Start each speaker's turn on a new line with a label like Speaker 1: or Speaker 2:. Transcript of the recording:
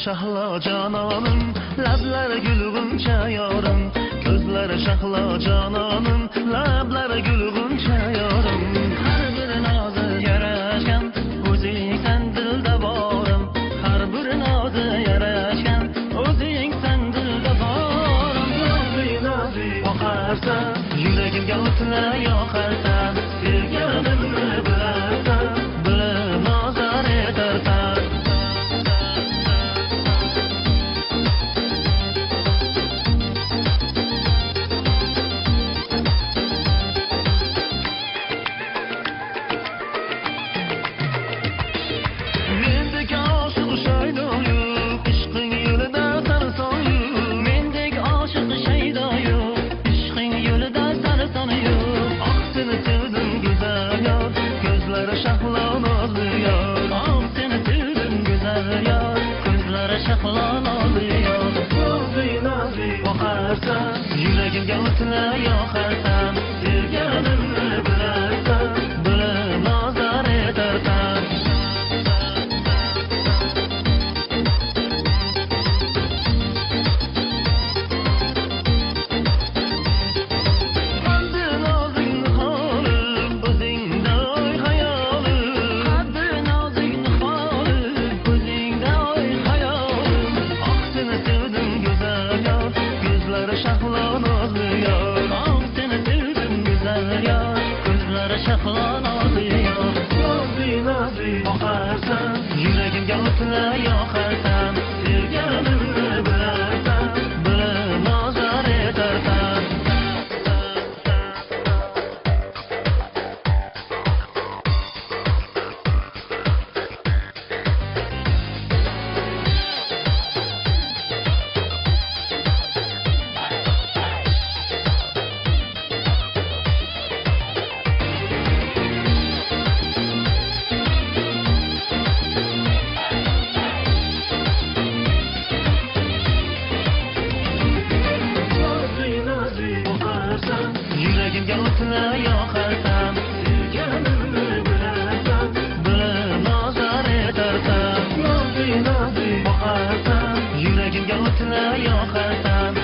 Speaker 1: shahlo jononim, lablari gulg'uncha yorim. Ko'zlari shahlo jononim, lablari gulg'uncha yorim. Har bir nozi yarashgan, o'zing san dilda borim. Har bir nozi yarashgan, o'zing san dilda borim. Nozi boqarsan, yuragimga o'tla yoqarsan. Sevganimni bilasan, bilib nozar etarsan. Yuragimga o'tla yoqarsan, sevganimni bilasan, bilib nozar etarsan. Qaddi nozingni xolim, o'zingda o'y hayolim. Qaddi nozingni xolim, o'zingda o'y hayolim. Oh, seni sevdim go'zal yor, ko'zlari shahlo nozli yor. Oh, seni sevdim go'zal yor, ko'zlari shahlo nozli yor. Nozi boqarsan, yuragimga o'tla yoqarsan. Sevganimni bilasan, bilib nozar etarsan. Yuragimga o'tla yoqarsan, sevganimni bilasan, bilib nozar etarsan. Nozi boqarsan, yuragimga o'tla yoqarsan.